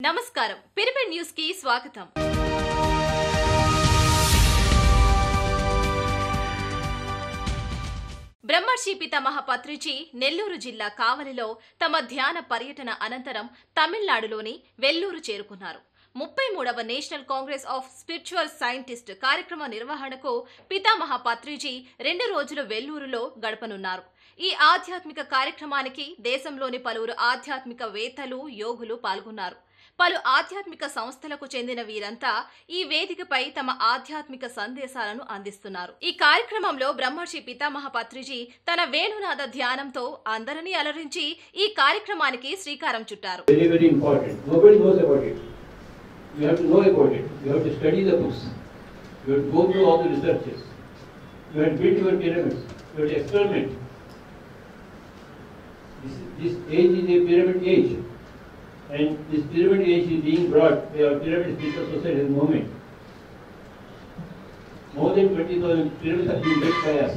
నమస్కారం pyramid news కి స్వాగతం. బ్రహ్మర్షి పితామహ పత్రిజీ నెల్లూరు జిల్లా కావలిలో తమ ధ్యాన పర్యటన అనంతరం తమిళనాడులోని వెల్లూరు చేరుకున్నారు. 33వ national congress of spiritual scientist కార్యక్రమ నిర్వహణకు పితామహ పత్రిజీ 2 రోజులు వెల్లూరులో గడపనున్నారు. ఈ ఆధ్యాత్మిక కార్యక్రమానికి దేశంలోని పలువురు ఆధ్యాత్మికవేత్తలు, యోగులు పాల్గొన్నారు. పలు ఆధ్యాత్మిక సంస్థలకు చెందిన వీరంతా ఈ వేదికపై తమ ఆధ్యాత్మిక సందేశాలను అందిస్తున్నారు. ఈ కార్యక్రమంలో బ్రహ్మర్షి పితామహ పత్రిజీ తన వేణునాద ధ్యానంతో అందరినీ అలరించి ఈ కార్యక్రమానికి శ్రీకారం చుట్టారు. You have to know about it. You have to study the books. You have to go through all the researches. You have to build your pyramids. You have to experiment. This age is a pyramid age. And this pyramid age is being brought by our Pyramid Spiritual Society movement. More than 20,000 pyramids have been built by us.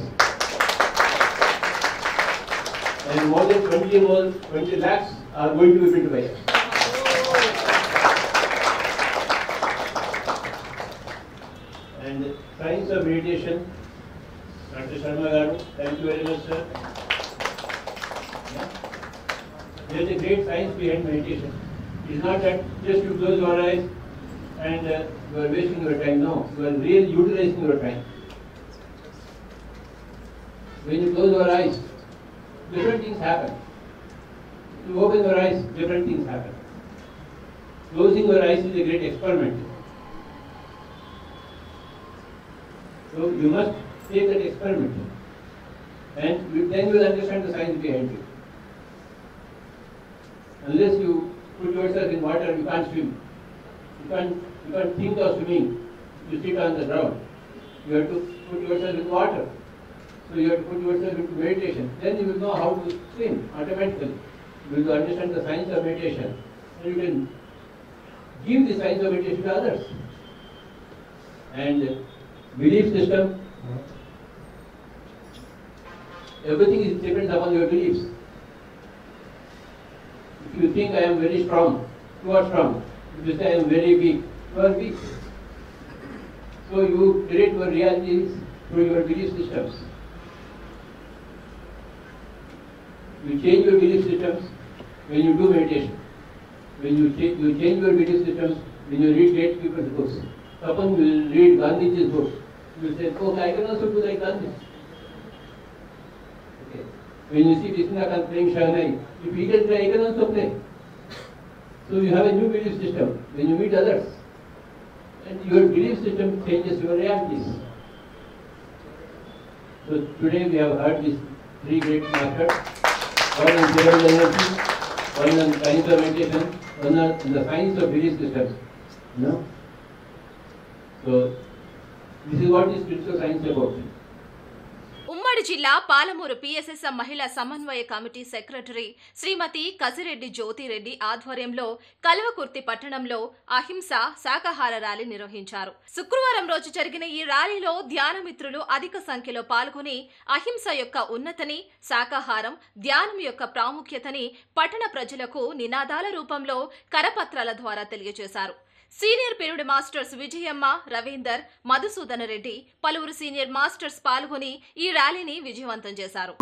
And more than 20 lakhs are going to be built by us. And science of meditation, Dr. Sharma Garu, thank you very much, sir. There is a great science behind meditation. It is not that just you close your eyes and you are wasting your time. No, you are really utilizing your time. When you close your eyes, different things happen. You open your eyes, different things happen. Closing your eyes is a great experiment. So you must take that experiment, and then you will understand the science behind it. Unless you put yourself in water, you can't swim. You can't think of swimming. You sit on the ground. You have to put yourself in water. So you have to put yourself into meditation. Then you will know how to swim automatically. You will understand the science of meditation, and you can give the science of meditation to others. And belief system, everything is depends upon your beliefs. If you think I am very strong, you are strong. If you say I am very weak, you are weak. So you create your realities through your belief systems. You change your belief systems when you do meditation. When you change your belief systems when you read great people's books. Suppose you will read Gandhiji's book. You will say, oh, I can also do like Gandhi. Okay. When you see Krishnakant playing Shahnai, if he can play, I can also play. So you have a new belief system when you meet others. And your belief system changes your realities. So today we have heard these 3 great masters. One on pyramid energy, one on science of meditation, one on the science of belief systems. No? So, this is what is spiritual science about. ఉమ్మడి జిల్లా Palamuru PSSM మహిళా సమన్వయ committee secretary శ్రీమతి కసిరెడ్డి జ్యోతిరెడ్డి ఆధ్వర్యంలో కల్వకుర్తి పట్టణంలో అహింస శాకాహార rally నిర్వహించారు. శుక్రవారం రోజు జరిగిన ఈ ర్యాలీలో ధ్యానమిత్రులు అధిక సంఖ్యలో పాల్గొని అహింస యొక్క ఉన్నతిని, శాకాహారం, ధ్యానం యొక్క ప్రాముఖ్యతని పట్టణ ప్రజలకు నినాదాల రూపంలో కరపత్రాల ద్వారా తెలియజేశారు. Senior pyramid masters Vijayamma, Ravinder, Madhusudana Reddy, పలువురు సీనియర్ మాస్టర్స్ పాల్గొని ఈ ర్యాలీని విజయవంతం చేశారు.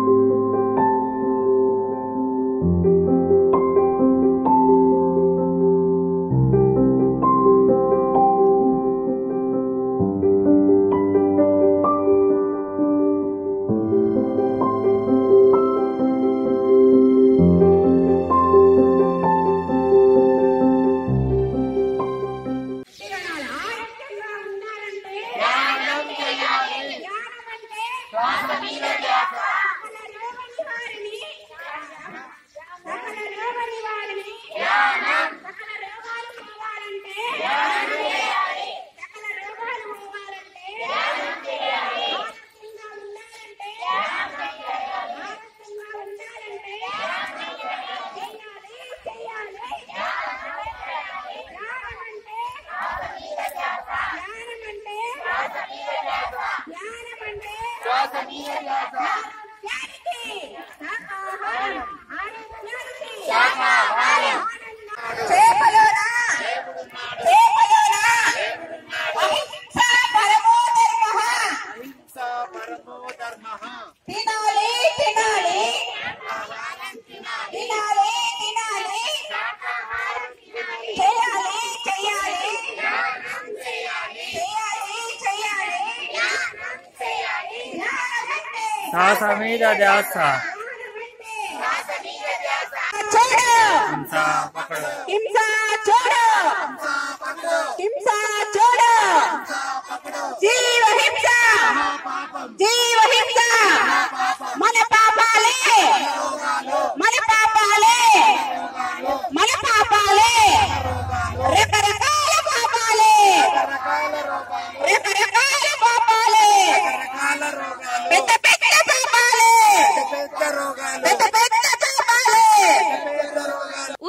శ్వాస మీద ధ్యాస హింస పకడో హింస చూడు హింస చూడు జీవ హింస జీవ హింస మన పాపాలే మన పాపాలే మన పాపాలే రకరకాల పాపాలే రకరకాల పాపాలే పెద్ద పెద్ద పాపాలే పెద్ద పెద్ద పాపాలే.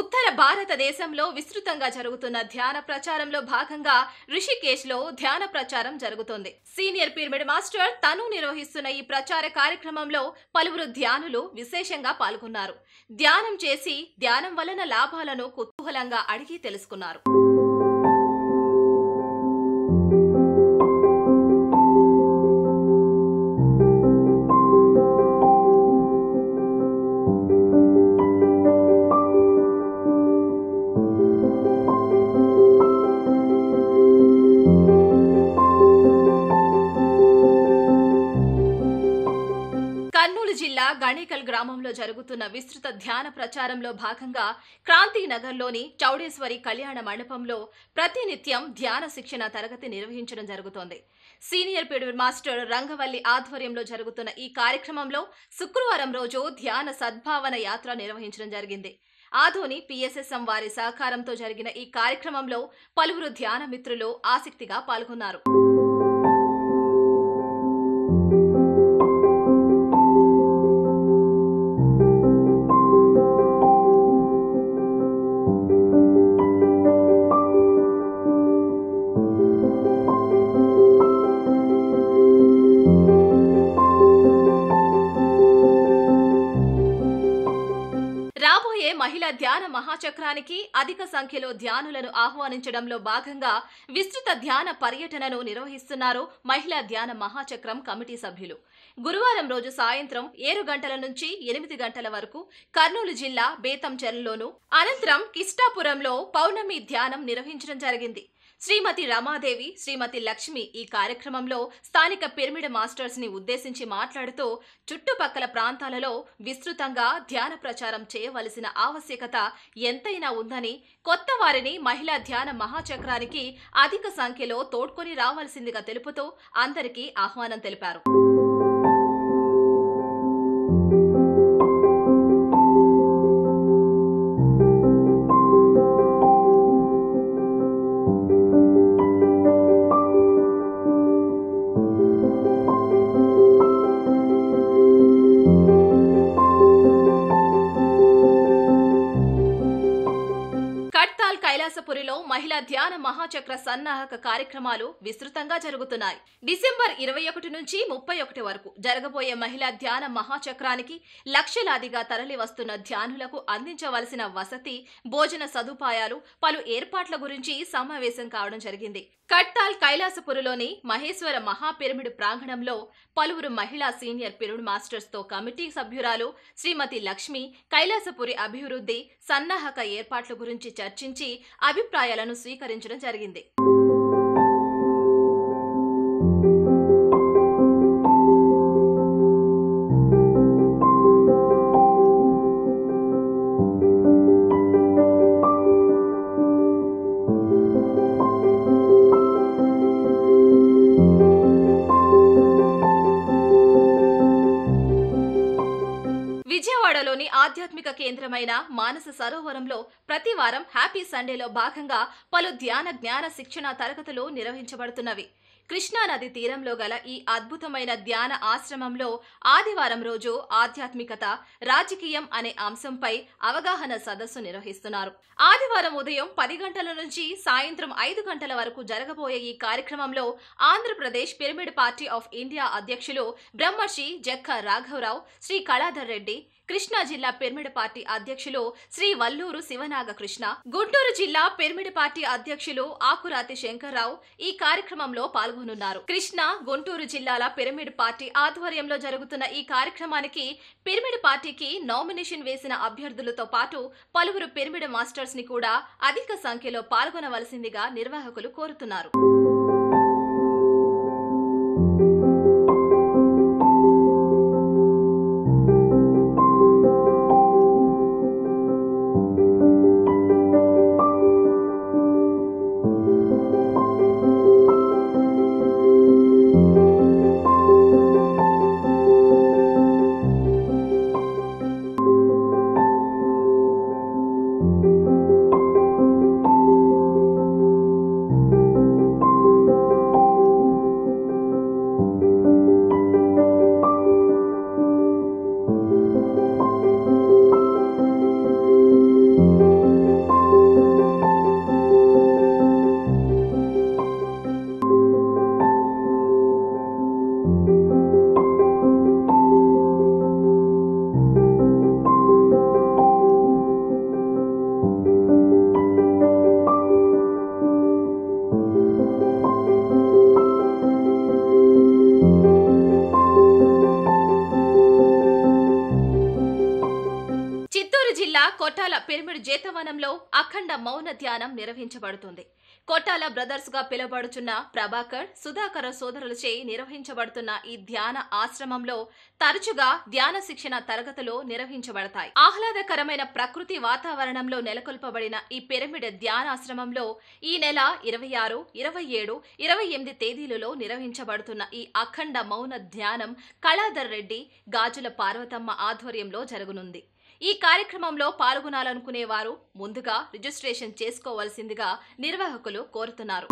ఉత్తర భారతదేశంలో విస్తృతంగా జరుగుతున్న ధ్యాన ప్రచారంలో భాగంగా రిషికేశ్ లో ధ్యాన ప్రచారం జరుగుతోంది. సీనియర్ పిరమిడ్ మాస్టర్ తను నిర్వహిస్తున్న ఈ ప్రచార కార్యక్రమంలో పలువురు ధ్యానులు విశేషంగా పాల్గొన్నారు. ధ్యానం చేసి ధ్యానం వలన లాభాలను కుతూహలంగా అడిగి తెలుసుకున్నారు. కర్నూలు జిల్లా గణేకల్ గ్రామంలో జరుగుతున్న విస్తృత ధ్యాన ప్రచారంలో భాగంగా క్రాంతినగర్లోని చౌడేశ్వరి కళ్యాణ మండపంలో ప్రతినిత్యం ధ్యాన శిక్షణ తరగతి నిర్వహించడం జరుగుతోంది. సీనియర్ పిరమిడ్ మాస్టర్ రంగవల్లి ఆధ్వర్యంలో జరుగుతున్న ఈ కార్యక్రమంలో శుక్రవారం రోజు ధ్యాన సద్భావన యాత్ర నిర్వహించడం జరిగింది. ఆధోని పిఎస్ఎస్ఎం వారి సహకారంతో జరిగిన ఈ కార్యక్రమంలో పలువురు ధ్యాన మిత్రులు ఆసక్తిగా పాల్గొన్నారు. రాబోయే మహిళా ధ్యాన మహాచక్రానికి అధిక సంఖ్యలో ధ్యానులను ఆహ్వానించడంలో భాగంగా విస్తృత ధ్యాన పర్యటనను నిర్వహిస్తున్నారు మహిళా ధ్యాన మహాచక్రం కమిటీ సభ్యులు. గురువారం రోజు సాయంత్రం 7 గంటల నుంచి 8 గంటల వరకు కర్నూలు జిల్లా బేతంచెర్లలోను, అనంతరం కిష్టాపురంలో పౌర్ణమి ధ్యానం నిర్వహించడం జరిగింది. శ్రీమతి రమాదేవి, శ్రీమతి లక్ష్మి ఈ కార్యక్రమంలో స్థానిక పిరమిడ్ మాస్టర్స్ ని ఉద్దేశించి మాట్లాడుతూ చుట్టుపక్కల ప్రాంతాలలో విస్తృతంగా ధ్యాన ప్రచారం చేయవలసిన ఆవశ్యకత ఎంతైనా ఉందని, కొత్త వారిని మహిళా ధ్యాన మహాచక్రానికి అధిక సంఖ్యలో తోడ్కొని రావాల్సిందిగా తెలుపుతూ అందరికీ ఆహ్వానం తెలిపారు. కైలాసపురిలో మహిళా ధ్యాన మహాచక్ర సన్నాహక కార్యక్రమాలు విస్తృతంగా జరుగుతున్నాయి. డిసెంబర్ 21 నుంచి 31 వరకు జరగబోయే మహిళా ధ్యాన మహాచక్రానికి లక్షలాదిగా తరలి వస్తున్న ధ్యానులకు అందించవలసిన వసతి, భోజన సదుపాయాలు, పలు ఏర్పాట్ల గురించి సమావేశం కావడం జరిగింది. కట్టాల్ కైలాసపురిలోని మహేశ్వర మహాపిరమిడ్ ప్రాంగణంలో పలువురు మహిళా సీనియర్ పిరమిడ్ మాస్టర్స్ తో కమిటీ సభ్యురాలు శ్రీమతి లక్ష్మి కైలాసపురి అభివృద్ధి, సన్నాహక ఏర్పాట్ల గురించి చర్చించి అభిప్రాయాలను స్వీకరించడం జరిగింది. విజయవాడలోని ఆధ్యాత్మిక కేంద్రమైన మానస సరోవరంలో ప్రతివారం హ్యాపీ సండేలో భాగంగా పలు జ్ఞాన శిక్షణ తరగతులు నిర్వహించబడుతున్నవి. కృష్ణానది తీరంలో గల ఈ అద్భుతమైన ధ్యాన ఆశ్రమంలో ఆదివారం రోజు ఆధ్యాత్మికత, రాజకీయం అనే అంశంపై అవగాహన సదస్సు నిర్వహిస్తున్నారు. ఆదివారం ఉదయం 10 గంటల నుంచి సాయంత్రం 5 గంటల వరకు జరగబోయే ఈ కార్యక్రమంలో Andhra Pradesh pyramid party of India అధ్యక్షులు బ్రహ్మర్షి జక్క రాఘవరావు, శ్రీ కళాధర్ రెడ్డి, కృష్ణా జిల్లా పిరమిడ్ పార్టీ అధ్యక్షులు శ్రీ వల్లూరు శివనాగకృష్ణ, గుంటూరు జిల్లా పిరమిడ్ పార్టీ అధ్యక్షులు ఆకురాతి శంకర్రావు ఈ కార్యక్రమంలో పాల్గొనున్నారు. కృష్ణా, గుంటూరు జిల్లాల పిరమిడ్ పార్టీ ఆధ్వర్యంలో జరుగుతున్న ఈ కార్యక్రమానికి పిరమిడ్ పార్టీకి నామినేషన్ వేసిన అభ్యర్థులతో పాటు పలువురు పిరమిడ్ మాస్టర్స్ ని కూడా అధిక సంఖ్యలో పాల్గొనవలసిందిగా నిర్వాహకులు కోరుతున్నారు. కొట్టాల పిరమిడ్ జేతవనంలో అఖండ మౌన ధ్యానం నిర్వహించబడుతుంది. కొట్టాల బ్రదర్స్ గా పిలువబడుచున్న ప్రభాకర్, సుధాకర సోదరులచే నిర్వహించబడుతున్న ఈ ధ్యాన ఆశ్రమంలో తరచుగా ధ్యాన శిక్షణ తరగతులు నిర్వహించబడతాయి. ఆహ్లాదకరమైన ప్రకృతి వాతావరణంలో నెలకొల్పబడిన ఈ పిరమిడ్ ధ్యానాశ్రమంలో ఈ నెల 26, 27, 28 తేదీలలో నిర్వహించబడుతున్న ఈ అఖండ మౌన ధ్యానం కళాధర్ రెడ్డి, గాజుల పార్వతమ్మ ఆధ్వర్యంలో జరగనుంది. ఈ కార్యక్రమంలో పాల్గొనాలనుకునేవారు ముందుగా రిజిస్ట్రేషన్ చేసుకోవాల్సిందిగా నిర్వాహకులు కోరుతున్నారు.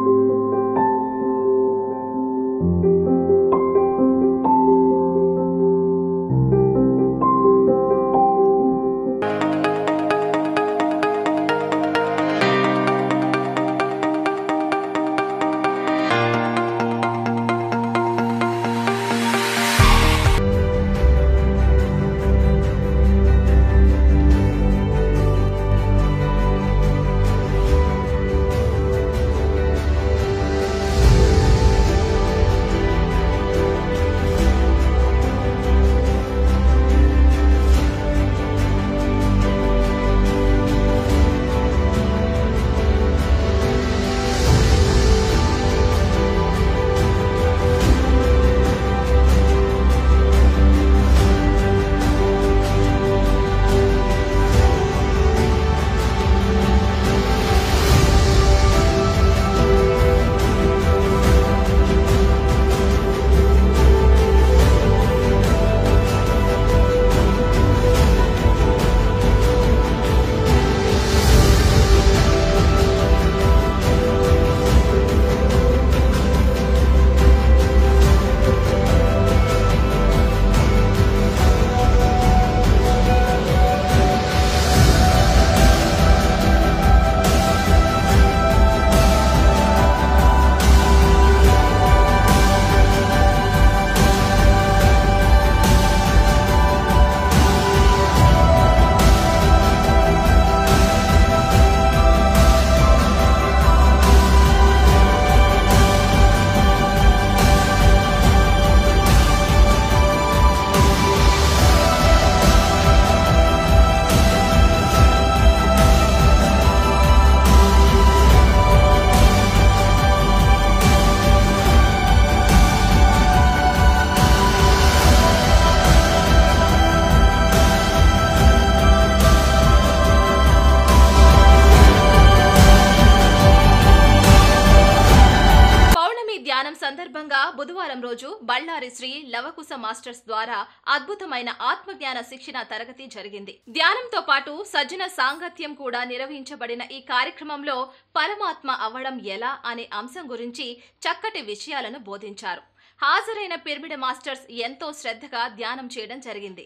సందర్భంగా బుధవారం రోజు బళ్ళారి శ్రీ లవకుశ మాస్టర్స్ ద్వారా అద్భుతమైన ఆత్మజ్ఞాన శిక్షణ తరగతి జరిగింది. ధ్యానంతో పాటు సజ్జన సాంగత్యం కూడా నిర్వహించబడిన ఈ కార్యక్రమంలో పరమాత్మ అవ్వడం ఎలా అనే అంశం గురించి చక్కటి విషయాలను బోధించారు. హాజరైన పిరమిడ్ మాస్టర్స్ ఎంతో శ్రద్ధగా ధ్యానం చేయడం జరిగింది.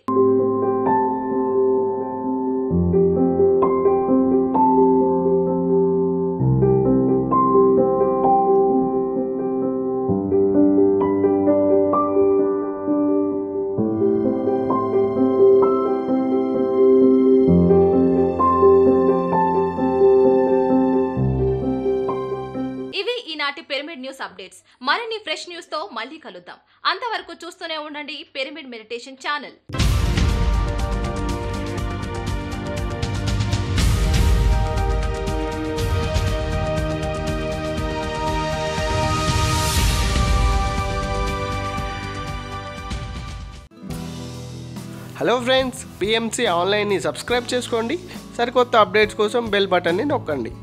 ఇవి ఈనాటి పిరమిడ్ న్యూస్ అప్డేట్స్. మరిన్ని ఫ్రెష్ న్యూస్ తో మళ్ళీ కలుద్దాం. అంతవరకు చూస్తూనే ఉండండి pyramid meditation channel. Hello friends, PMC ఆన్లైన్ని సబ్స్క్రైబ్ చేసుకోండి. సరికొత్త అప్డేట్స్ కోసం బెల్ బటన్ని నొక్కండి.